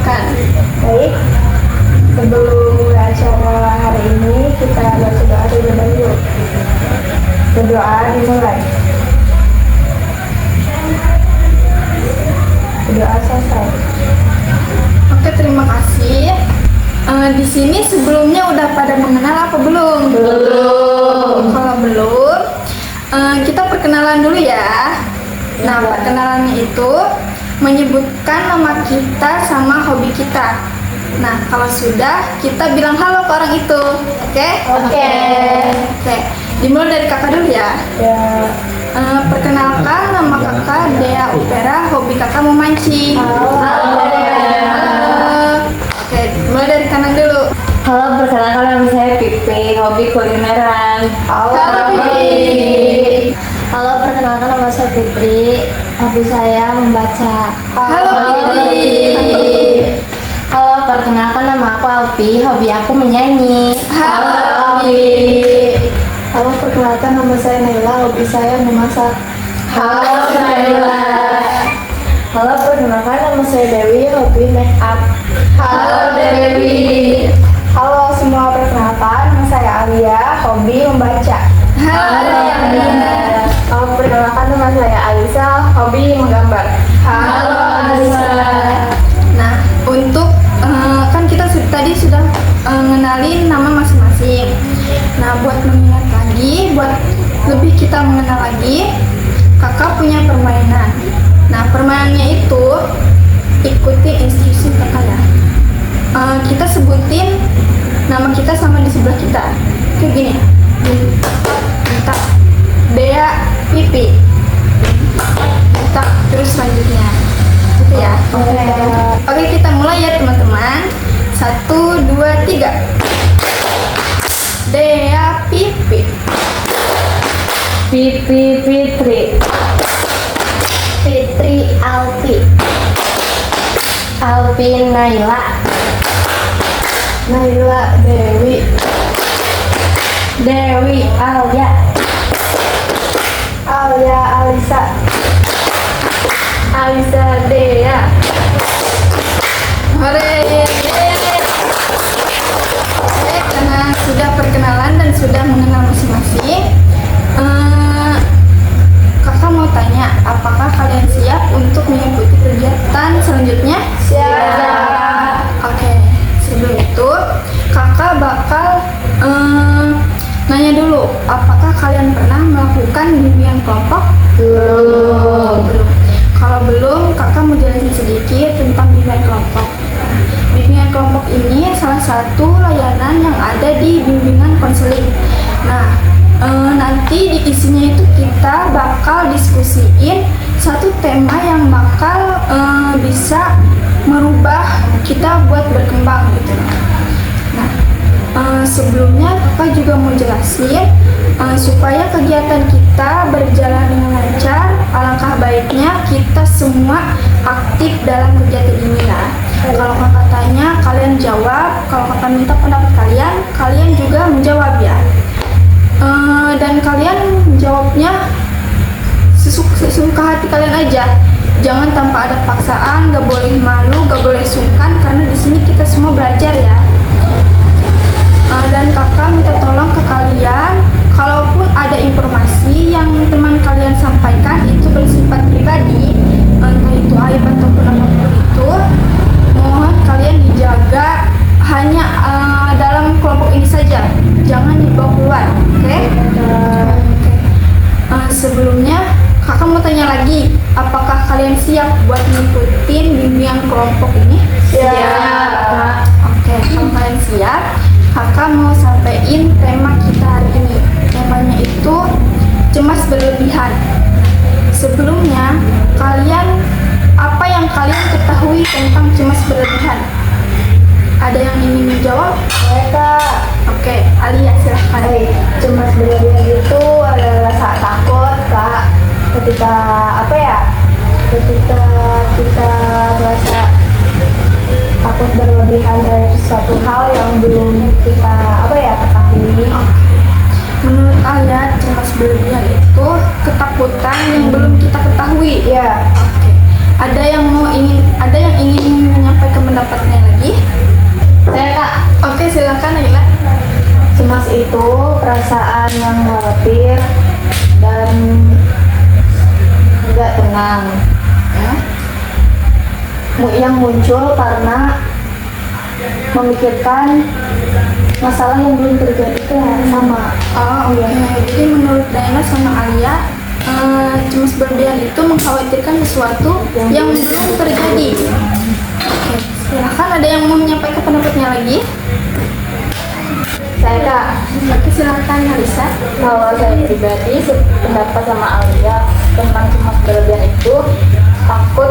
perkenalkan. Baik, sebelum mulai acara hari ini kita baca doa terlebih dahulu. Berdoa dimulai. Berdoa selesai. Oke, terima kasih. Di sini sebelumnya udah pada mengenal apa belum? Belum. Kalau belum, kita perkenalan dulu ya. Nah, perkenalannya itu menyebutkan nama kita sama hobi kita. Nah, kalau sudah, kita bilang halo ke orang itu. Oke? Oke. Oke. Dimulai dari kakak dulu ya. Ya. Perkenalkan, nama kakak Dea Upera, hobi kakak memancing. Halo. Oke, mulai dari kanan dulu. Halo, perkenalkan nama saya Pipi, hobi kulineran. Halo, Pipi. Halo, perkenalkan nama saya Fitri. Hobi saya membaca. Halo, Fitri. Halo, perkenalkan nama aku Alfi, hobi aku menyanyi. Halo, Alfi. Halo, perkenalkan nama saya Naila. Hobi saya memasak. Halo, Naila. Halo, perkenalkan nama saya Dewi. Hobi make up. Halo, Dewi. Halo semua, perkenalkan nama saya Alia. Hobi membaca. Halo, Alia. Halo, perkenalkan nama saya Alisa. Hobi menggambar. Halo, Alisa. Nah, untuk kan kita tadi sudah ngenalin nama masing-masing. Nah, buat mengingat lagi, buat lebih kita mengenal lagi, kakak punya permainan. Nah, permainannya itu ikuti instruksi kakak ya. Kita sebutin nama kita sama di sebelah kita. Kayak gini. Minta Dea Pipi. Minta terus selanjutnya. Gitu ya. Oke, kita mulai ya teman-teman. 1, 2, 3. Dea Pipi. Pipi Fitri. Fitri Alfi. Alfi Naila. Naila Dewi. Dewi Alia. Alia Alisa. Alisa Dea. Hore. Oke, karena sudah perkenalan dan sudah mengenal masing-masing, kakak mau tanya, apakah kalian siap untuk mengikuti kegiatan selanjutnya? Siap. Oke, sebelum itu kakak bakal nanya dulu, apakah kalian pernah melakukan bimbingan kelompok? Belum. Belum. Kalau belum, kakak mau jelasin sedikit tentang bimbingan kelompok. Bimbingan kelompok ini salah satu layanan yang ada di bimbingan konseling. Nah, nanti di isinya itu kita bakal diskusiin satu tema yang bakal bisa merubah kita buat berkembang gitu. Nah, sebelumnya kakak juga mau jelasin supaya kegiatan kita berjalan dengan lancar, alangkah baiknya kita semua aktif dalam kegiatan ini ya. Kalau kakak tanya, kalian jawab. Kalau kakak minta pendapat kalian, kalian juga menjawab ya. Dan kalian jawabnya sesuka hati kalian aja. Jangan tanpa ada paksaan, gak boleh malu, gak boleh sungkan, karena di sini kita semua belajar ya. Dan kakak minta tolong ke kalian, kalaupun ada informasi yang teman kalian sampaikan itu bersifat pribadi, entah itu aib ataupun apapun itu, mohon kalian dijaga hanya dalam kelompok ini saja, jangan dibawa keluar, oke? Sebelumnya kakak mau tanya lagi, apakah kalian siap buat ngikutin bimbingan kelompok ini? Siap. Oke, kalau kalian siap, kakak mau sampaikan tema kita hari ini. Temanya itu cemas berlebihan. Sebelumnya, apa yang kalian ketahui tentang cemas berlebihan? Ada yang ingin menjawab? Mereka Oke, Alia silahkan. cemas berlebihan itu adalah rasa takut, Kak. Ketika ketika kita merasa takut berlebihan dari suatu hal yang belum kita ketahui. Menurut Alia, cemas berlebihan itu ketakutan yang belum kita ketahui. Ya. Oke. Ada yang ingin menyampaikan pendapat perasaan yang khawatir dan nggak tenang Ya. yang muncul karena memikirkan masalah yang belum terjadi itu sama. Oh, oke. Jadi menurut Diana sama Alia, cemas berlebihan itu mengkhawatirkan sesuatu yang belum terjadi. Oke, silahkan ada yang mau menyampaikan pendapatnya lagi? Saya Kak, Oke, silahkan Alisa. kalau saya pribadi pendapat sama Alia tentang cemas berlebihan itu takut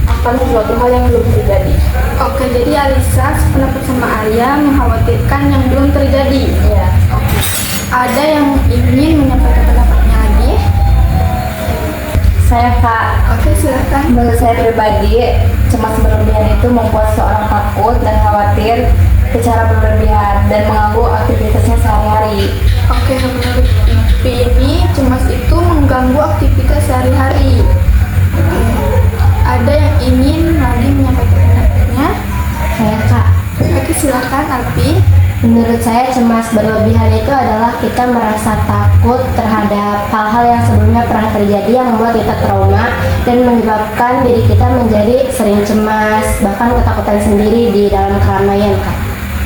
akan sesuatu hal yang belum terjadi. Oke, jadi Alisa sependapat sama Alia mengkhawatirkan yang belum terjadi. Iya. Ada yang ingin menyampaikan pendapatnya lagi? Saya Kak, Oke, silahkan. menurut saya pribadi cemas berlebihan itu membuat seorang takut dan khawatir secara berlebihan dan mengganggu aktivitasnya sehari-hari. Oke, menurut ini cemas itu mengganggu aktivitas sehari-hari. Oke. Ada yang ingin lagi menyampaikan pendapatnya? Saya Kak, Oke, silakan Alpi. menurut saya cemas berlebihan itu adalah kita merasa takut terhadap hal-hal yang sebelumnya pernah terjadi yang membuat kita trauma dan menyebabkan diri kita menjadi sering cemas, bahkan ketakutan sendiri di dalam keramaian Kak.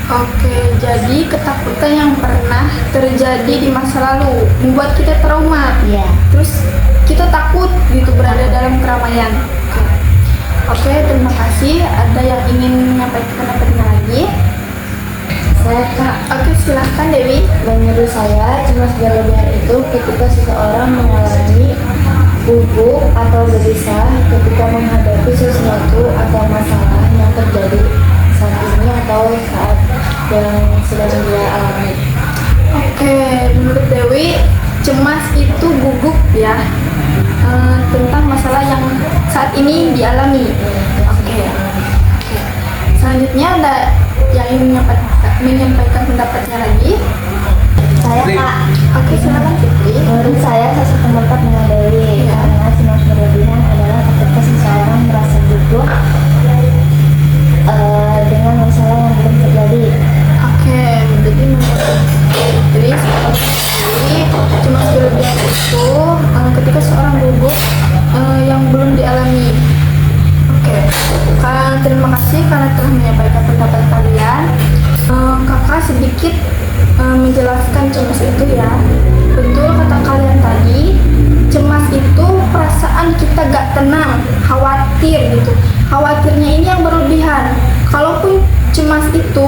Oke, jadi ketakutan yang pernah terjadi di masa lalu membuat kita trauma. Iya. Terus kita takut gitu berada dalam keramaian. Oke, terima kasih. Ada yang ingin menyampaikan pendapatnya lagi? Saya Kak, Oke, silahkan Dewi. menurut saya cemas berlebihan itu ketika seseorang mengalami gugup atau gelisah ketika menghadapi sesuatu atau masalah yang terjadi saat ini atau saat yang sedang dia alami. Oke, menurut Dewi, cemas itu gugup ya tentang masalah yang saat ini dialami. Oke. Selanjutnya ada yang ingin menyampaikan pendapatnya lagi? Saya Kak, Oke, silakan Fitri. menurut saya sesuatu pendapat dengan Dewi karena cemas berlebihan adalah ketika seseorang merasa gugup dengan masalah yang belum terjadi. Oke, jadi menurut Fitri seperti cemas berlebihan itu ketika seorang gugup yang belum dialami. Oke, terima kasih karena telah menyampaikan pendapat kalian. Kakak sedikit menjelaskan cemas itu ya. Betul kata kalian tadi, cemas itu perasaan kita gak tenang, khawatir gitu. Khawatirnya ini yang berlebihan. Kalaupun cemas itu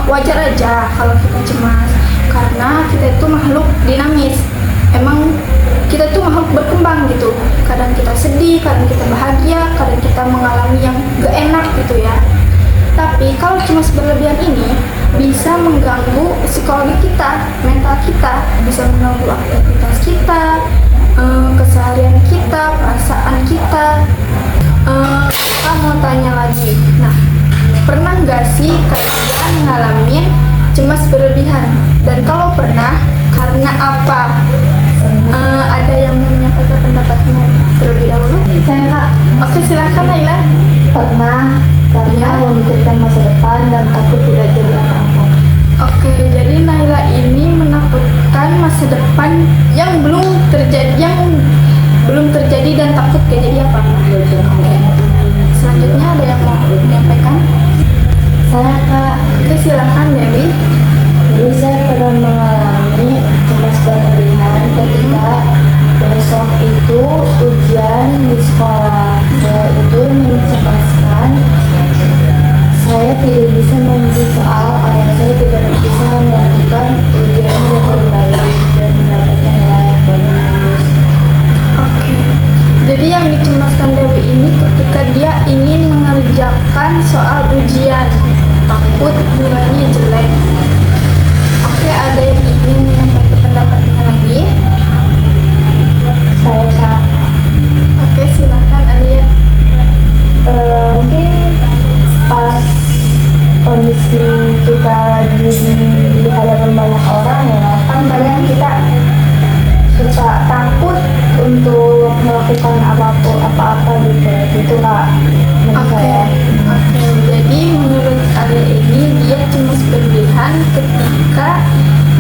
wajar aja kalau kita cemas, karena kita itu makhluk dinamis. Emang kita tuh makhluk berkembang gitu. Kadang kita sedih, kadang kita bahagia, kadang kita mengalami yang gak enak gitu ya. Tapi kalau cemas berlebihan ini bisa mengganggu psikologi kita, mental kita, bisa mengganggu aktivitas kita, keseharian kita, perasaan kita. Kita mau tanya lagi. Nah, pernah nggak sih kalian ngalamin cemas berlebihan? Dan kalau pernah, karena apa? Ada yang mau menyampaikan pendapatnya terlebih dahulu? Saya Kak, Oke, silakan Naila. pernah karena memikirkan masa depan dan takut tidak jadi apa-apa. Oke, jadi Naila ini menakutkan masa depan yang belum terjadi dan takut gak jadi apa? Oke. Selanjutnya ada yang mau menyampaikan? Saya Kak, Oke, silakan Dewi. dulu saya pernah mengalami cemas berlebihan ketika besok itu ujian di sekolah. Saya itu mencemaskan. Saya tidak bisa menguji soal karena saya tidak bisa melakukan ujian dengan baik dan mendapatkan nilai yang bagus. Oke. Jadi yang dicemaskan Dewi ini ketika dia ingin mengerjakan soal ujian, takut nilainya jelek. Oke, ada yang ingin menyampaikan pendapatnya lagi? Saya Kak, Oke, silakan Alia. mungkin pas kondisi kita di hadapan banyak orang ya kan kadang kita suka takut untuk melakukan apa-apa gitu Kak, menurut Oke, saya. oke. Jadi menurut Alia ini dia cemas berlebihan ketika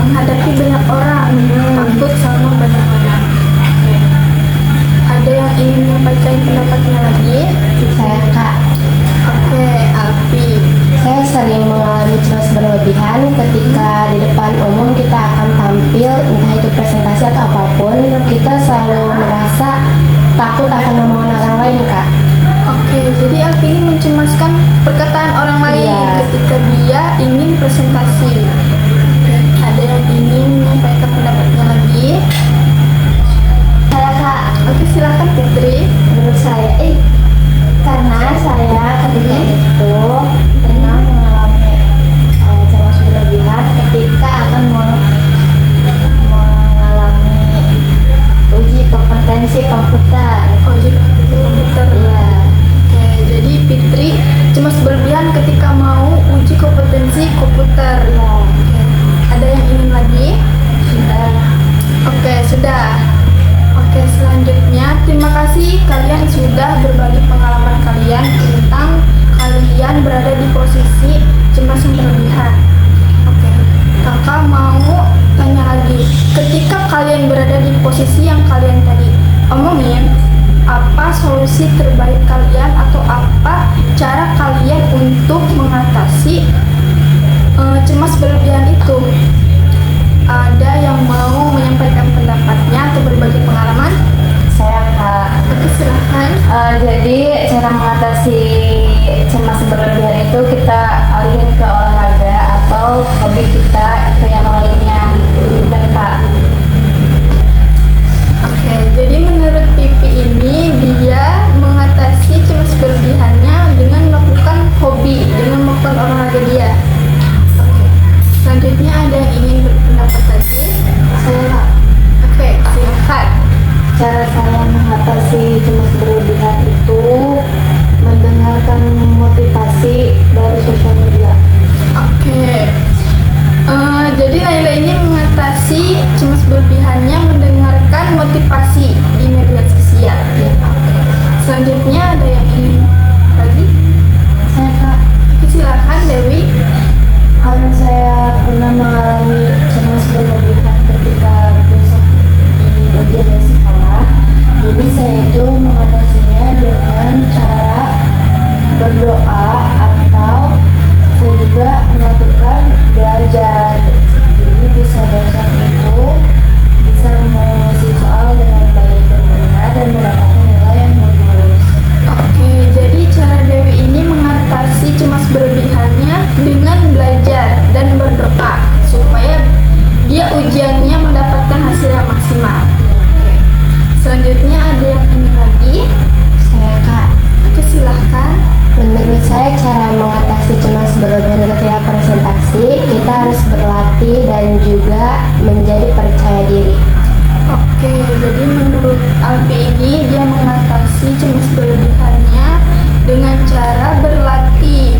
menghadapi berlebihan ketika di depan umum kita akan tampil, entah itu presentasi atau apapun, kita selalu merasa takut akan omongan orang lain, Kak. Oke, jadi Alfi ini mencemaskan perkataan orang lain Iya. ketika dia ingin presentasi. Oke, ada yang ingin menyampaikan pendapatnya lagi? Saya Kak, Oke, silakan Fitri. menurut saya, karena saya ketika itu pernah mengalami cemas berlebihan ketika akan mengalami uji kompetensi komputer. Oh, jadi itu komputer. Iya. Oke, jadi Fitri cemas berlebihan ketika mau uji kompetensi komputer. Iya. Oke, ada yang ingin lagi? Sudah. Oke, sudah. Oke, selanjutnya terima kasih kalian sudah berbagi pengalaman kalian tentang kalian berada di posisi cemas yang berlebihan. Oke, kakak mau tanya lagi. Ketika kalian berada di posisi yang kalian tadi omongin, apa solusi terbaik kalian atau apa cara kalian untuk mengatasi cemas berlebihan itu? Ada yang mau menyampaikan pendapatnya atau berbagi pengalaman? Saya, Kak. Oke, silahkan. Jadi cara mengatasi cemas berlebihan itu kita alihin ke olahraga atau hobi kita ke yang lainnya, dan Kak. Oke, jadi menurut Pipi ini dia mengatasi cemas berlebihannya dengan melakukan hobi, dengan melakukan olahraga dia. Oke, selanjutnya ada yang ingin berpendapat lagi? Saya Kak, Oke, silahkan. cara saya mengatasi cemas berlebihan itu mendengarkan motivasi dari sosial media. Oke, jadi Laila ini mengatasi cemas berlebihannya mendengarkan motivasi di media sosial. Oke. Selanjutnya ada yang ingin lagi? Saya Kak, Oke, silakan Dewi. karena saya pernah mengalami cemas berlebihan ketika besok ini ujian dari sekolah, jadi saya itu mengatasinya dengan cara berdoa atau saya juga melakukan belajar. Jadi bisa besok itu bisa mengisi soal dengan baik dan benar dan mendapatkan nilai yang bagus. Oke, jadi cara Dewi ini mengatasi cemas berlebihannya dengan belajar dan berdoa supaya dia ujiannya mendapatkan hasil yang maksimal. Oke. Selanjutnya ada yang ingin lagi? Saya, Kak. Oke, silahkan. Menurut saya cara mengatasi cemas berlebihan ketika presentasi, kita harus berlatih dan juga menjadi percaya diri. Oke, jadi menurut Alfi ini dia mengatasi cemas berlebihannya dengan cara berlatih.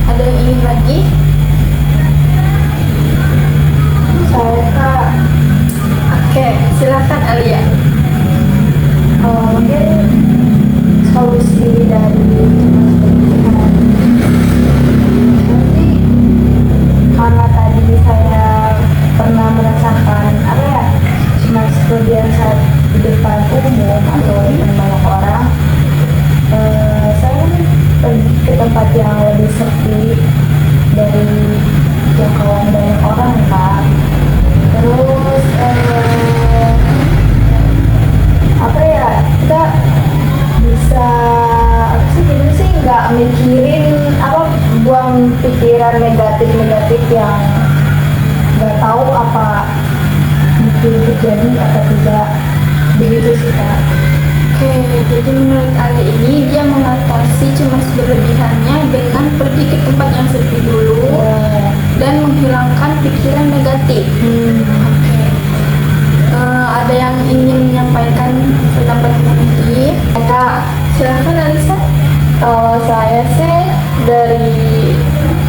Ada yang ingin lagi? Saya Kak, Oke, silakan Alia. mungkin solusi dari cemas berlebihan nanti karena tadi saya pernah merasakan cemas berlebihan saat di depan umum atau depan banyak orang, saya pergi ke tempat yang lebih sepi dari jangkauan banyak orang Kak. Terus kita bisa gimana sih nggak mikirin buang pikiran negatif yang nggak tahu apa mungkin terjadi atau tidak, begitu sih Kak. Oke, jadi menurut Alia ini dia mengatasi cemas berlebihannya dengan pergi ke tempat yang sepi dulu dan menghilangkan pikiran negatif. Oke. Ada yang ingin menyampaikan pendapatnya lagi? Kak, Silahkan Alisa. kalau saya sih dari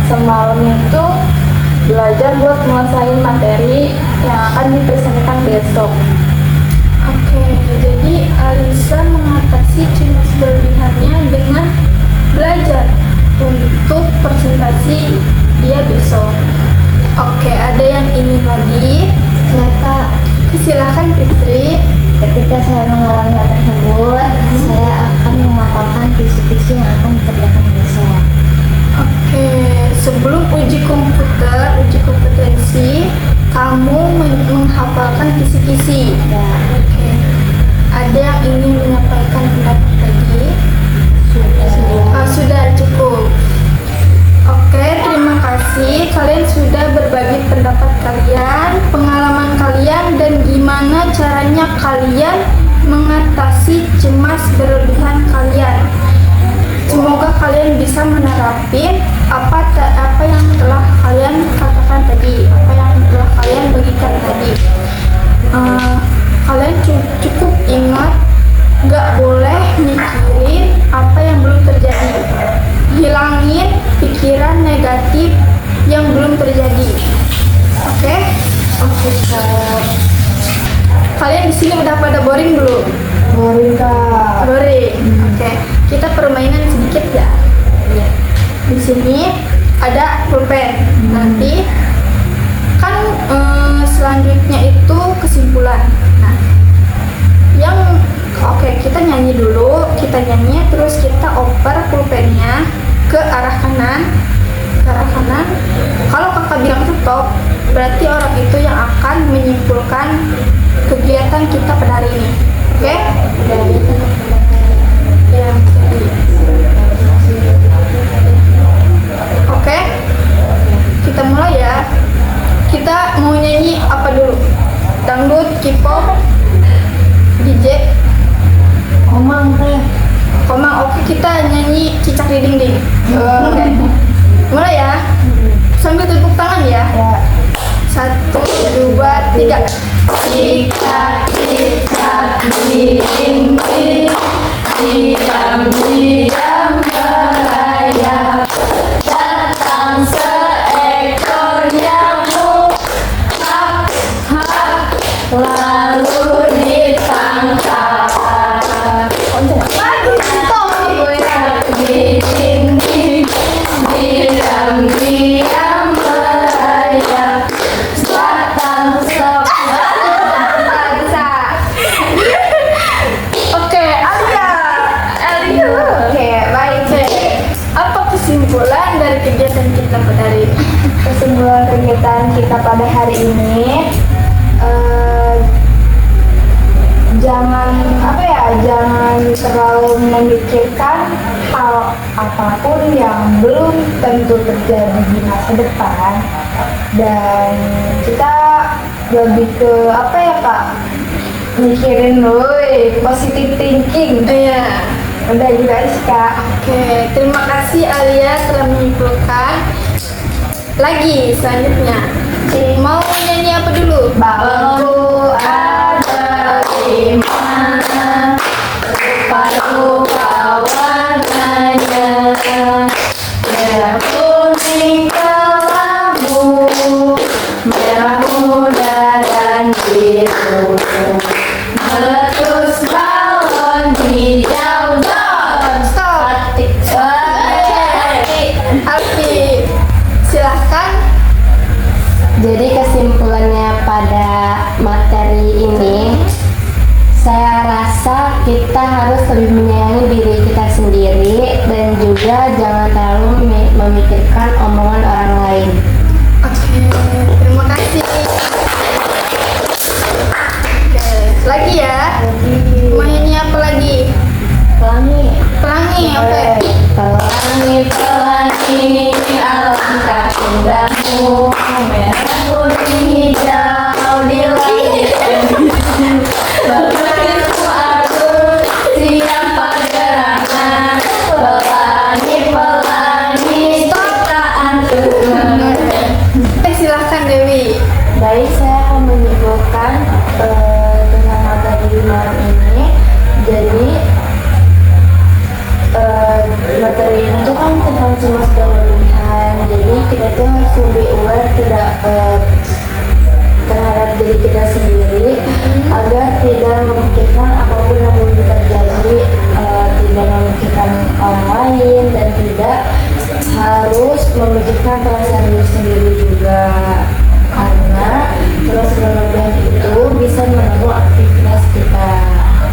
semalam itu belajar buat menguasai materi yang akan dipresentasikan besok. Oke, jadi Alisa mengatasi cemas berlebihannya dengan belajar untuk presentasi dia besok. Oke, ada yang ingin lagi? Ya Kak, Silakan Fitri. ketika saya mengalami hal tersebut, saya akan mengapalkan visi-visi yang akan dikerjakan besok. Oke, sebelum uji isi. Ya, Oke. Ada yang ingin menyampaikan pendapat lagi? Sudah cukup. Oke, terima kasih. Kalian sudah berbagi pendapat kalian, pengalaman kalian, dan gimana caranya kalian mengatasi cemas berlebihan kalian. Semoga kalian bisa menerapin apa yang telah kalian katakan tadi, apa yang telah kalian bagikan tadi. Kalian cukup ingat, nggak boleh mikirin apa yang belum terjadi. Hilangin pikiran negatif yang belum terjadi. Oke? oke Kak. Kalian di sini udah pada boring belum? Boring Kak. Boring. Oke. Kita permainan sedikit ya. Di sini ada pulpen. Nanti kan selanjutnya itu kesimpulan. Nah, kita nyanyi dulu. Kita nyanyi terus kita oper pulpennya ke arah kanan. Kalau kakak bilang stop, berarti orang itu yang akan menyimpulkan kegiatan kita pada hari ini. Oke? Ya, oke, kita mulai ya. Kita mau nyanyi apa dulu? Dangdut, K-pop, DJ, Komang teh. Komang. Oke, kita nyanyi Cicak di Dinding. Oke, mulai ya. Sambil tepuk tangan ya. Ya. 1, 2, 3. Cicak di dinding, diam-diam merayap, datang seekor nyamuk, lalu ditangkap. Di dinding, diam-diam merayap, datang Bisa. Oke, Alia. Oke, baik. Apa kesimpulan dari kegiatan kita pada hari ini? Kesimpulan kegiatan kita pada hari ini, jangan terlalu memikirkan hal apapun yang belum tentu terjadi di masa depan, dan kita lebih ke Kak, mikirin positive thinking. Iya. Udah gitu aja Kak. Oke, terima kasih Alia telah menyimpulkan. Lagi selanjutnya, mau nyanyi apa dulu? Bangku ada di mana, rupa-rupa warnanya, merah kuning kelabu, merah muda dan biru, meletus balon hijau. Stop. Alfi, silahkan. Jadi kesimpulannya pada materi ini, saya rasa kita harus lebih menyayangi diri kita sendiri dan juga jangan terlalu memikirkan omongan orang lain. Oke, terima kasih. Oke, lagi ya. Mau nyanyi apa lagi? Pelangi, oke. Pelangi, alangkah indahmu, merah putih hijau di langit. Begitu aku siapa gerangan, pelangi, ciptaan Tuhan. Silahkan Dewi. Baik, saya akan menyimpulkan dengan materi malam ini. Jadi materi ini tuh kan tentang cemas berlebihan. Jadi kita tuh harus lebih aware terhadap diri kita sendiri agar tidak memikirkan apapun yang belum terjadi, tidak memikirkan orang lain dan tidak harus memikirkan perasaan diri sendiri juga, karena cemas berlebihan itu bisa mengganggu aktivitas kita.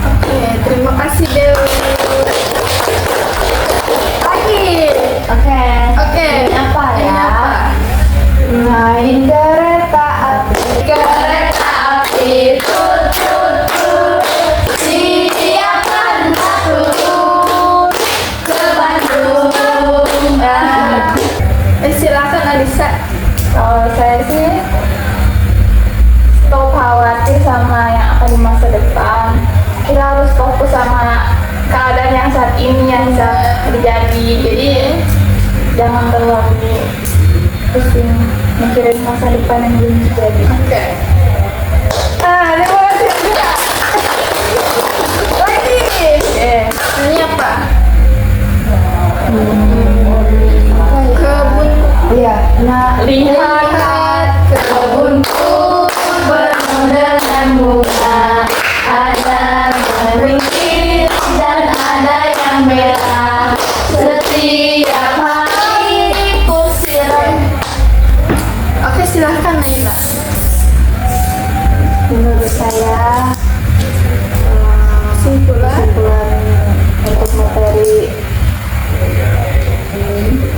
Oke, terima kasih Dewi. Lagi. Oke. Oke. Ini apa Ini ya? apa? Main kereta api. Kereta api itu Silakan Alisa. Kalau saya sih stop khawatir sama yang akan di masa depan. Kita harus fokus sama keadaan yang saat ini yang bisa terjadi. Jadi jangan terlalu pusing mikirin masa depan yang belum terjadi. Oke. Terima kasih juga. Lagi. Ini apa? Kebun. Iya, nah Lihat kebunku penuh dengan bunga, ada meringkih dan ada yang merah. Setiap hari ku siram. Oke, silahkan Naila. Menurut saya Simpulan. kesimpulan untuk materi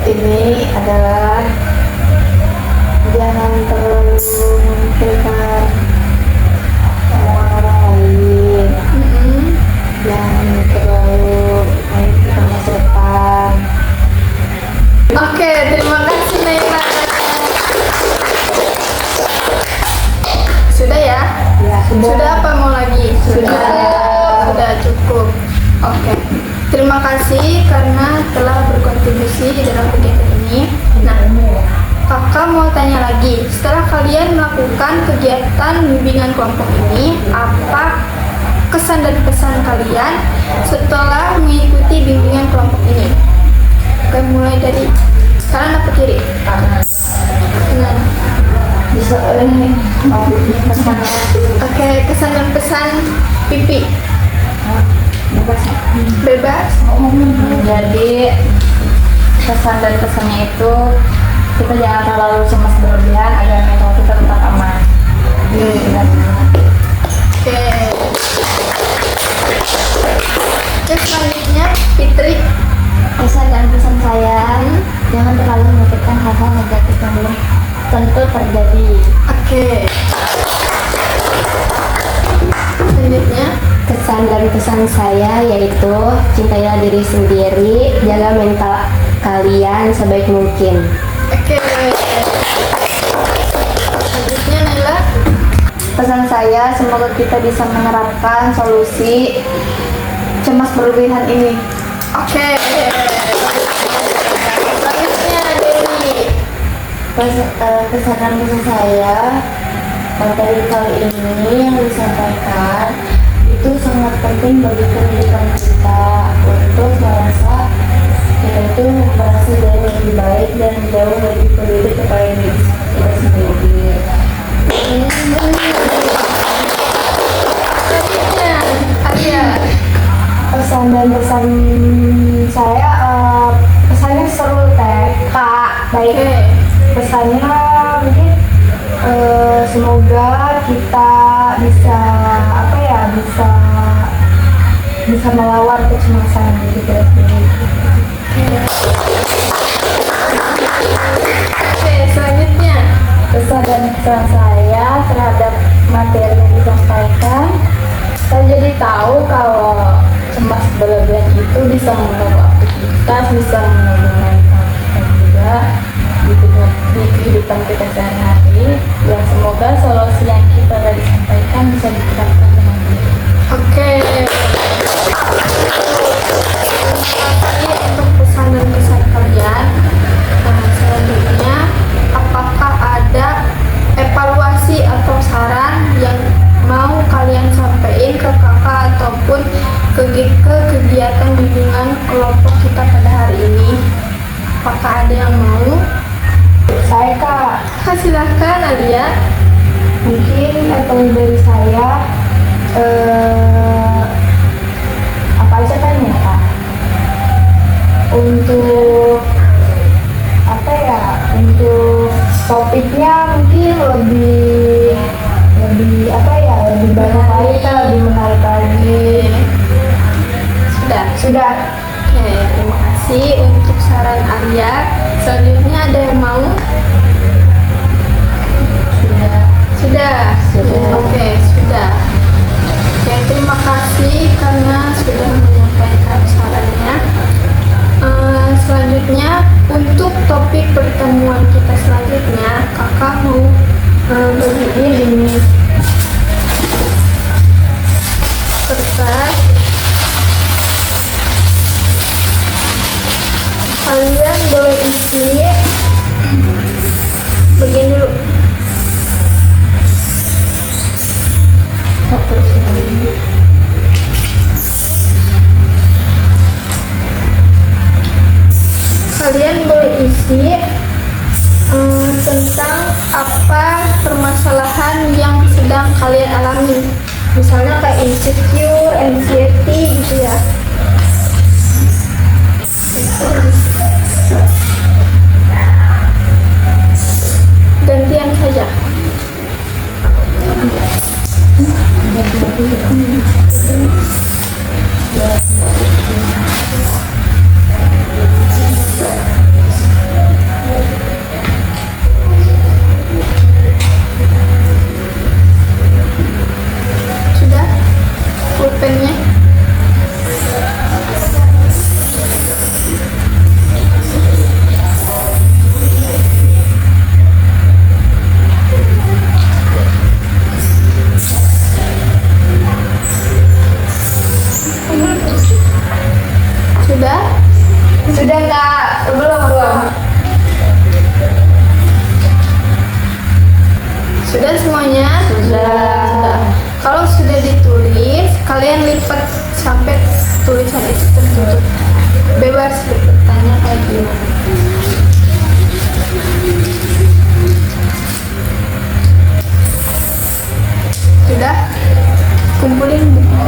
ini adalah jangan terlalu memikirkan omongan orang lain, jangan terlalu memikirkan masa depan. Oke, terima kasih Naila. Sudah ya? Ya, Sudah apa mau lagi? Sudah. Sudah cukup. Oke. Terima kasih karena telah berkontribusi di dalam kegiatan ini. Nah, kakak mau tanya lagi. Setelah kalian melakukan kegiatan bimbingan kelompok ini, apa kesan dan pesan kalian setelah mengikuti bimbingan kelompok ini? Oke, mulai dari kanan apa kiri? Kanan. bisa ini pesannya Oke, kesan dan pesan Pipi. Bebas. Jadi pesan dan pesannya itu kita jangan terlalu cemas berlebihan agar mental kita tetap aman. Oke. Oke, selanjutnya Fitri. pesan dan pesan saya, jangan terlalu memikirkan hal-hal negatif yang belum tentu terjadi. Oke. Selanjutnya Kesan dan pesan saya yaitu cintailah diri sendiri, jaga mental kalian sebaik mungkin. oke. Selanjutnya Naila. Pesan saya semoga kita bisa menerapkan solusi cemas berlebihan ini. Oke. Selanjutnya Dewi. Pesan dan pesan saya, materi kali ini yang disampaikan itu sangat penting bagi pendidikan kita untuk merasa kita itu merasa jauh lebih baik dan jauh lebih peduli kepada diri kita sendiri. Selanjutnya Arya. Pesan dan pesan saya, pesannya seru teh kak, baik. Oke. Pesannya mungkin semoga kita bisa apa ya, bisa melawan kecemasan gitu. Oke, selanjutnya Pesan dan pesan saya terhadap materi yang disampaikan, saya jadi tahu kalau cemas berlebihan itu bisa mengganggu aktivitas, bisa mengganggu mental kita juga di kehidupan kita sehari-hari. Dan semoga solusi yang kita tadi sampaikan bisa diterapkan dengan baik. Oke. Terima kasih untuk pesan dan pesan kalian. Nah, selanjutnya, apakah ada evaluasi atau saran yang mau kalian sampaikan ke kakak ataupun ke kegiatan bimbingan kelompok kita pada hari ini? Apakah ada yang mau? Saya kak, Kak, silahkan Alia. mungkin kalau dari saya apa aja kan ya kak, untuk apa ya, untuk topiknya mungkin lebih apa ya, lebih banyak lagi kak, lebih menarik lagi. Sudah. Oke, terima kasih untuk saran Arya. Selanjutnya ada yang mau? Sudah. Oke, sudah. Oke, terima kasih karena sudah menyampaikan sarannya. Selanjutnya untuk topik pertemuan berisi begini dulu. Kalian berisi tentang apa permasalahan yang sedang kalian alami. Misalnya kayak insecure, anxiety gitu ya. Gantian saja. Sudah pulpennya. Sudah? Sudah enggak? Belum. Sudah semuanya? Sudah. Kalau sudah ditulis, kalian lipat sampai tulisan itu tertutup. Bebas bertanya kayak gini. Sudah? Kumpulin buku.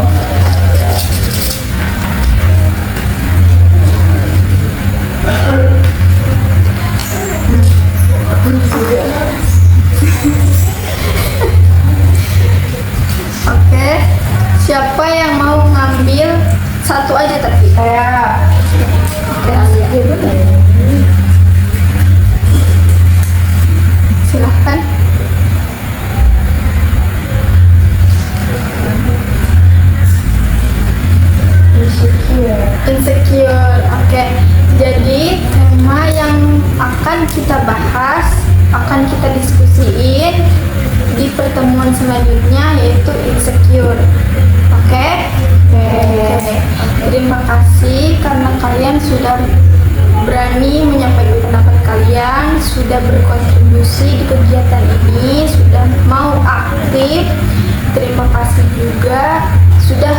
Oke, siapa yang mau ngambil satu aja tapi saya. Oke, silahkan. Insecure. Oke. Jadi tema yang akan kita bahas, akan kita diskusiin di pertemuan selanjutnya yaitu insecure. Oke? Oke. Terima kasih karena kalian sudah berani menyampaikan pendapat kalian, sudah berkontribusi di kegiatan ini, sudah mau aktif. Terima kasih juga sudah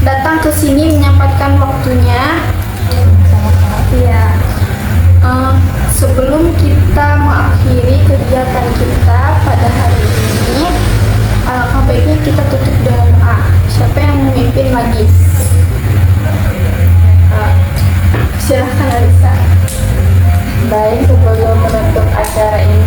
datang ke sini menyempatkan waktunya. Ya. Sebelum kita mengakhiri kegiatan kita pada hari ini, alangkah baiknya kita tutup dengan doa. Siapa yang memimpin lagi? Silahkan Alisa. Baik, sebelum menutup acara ini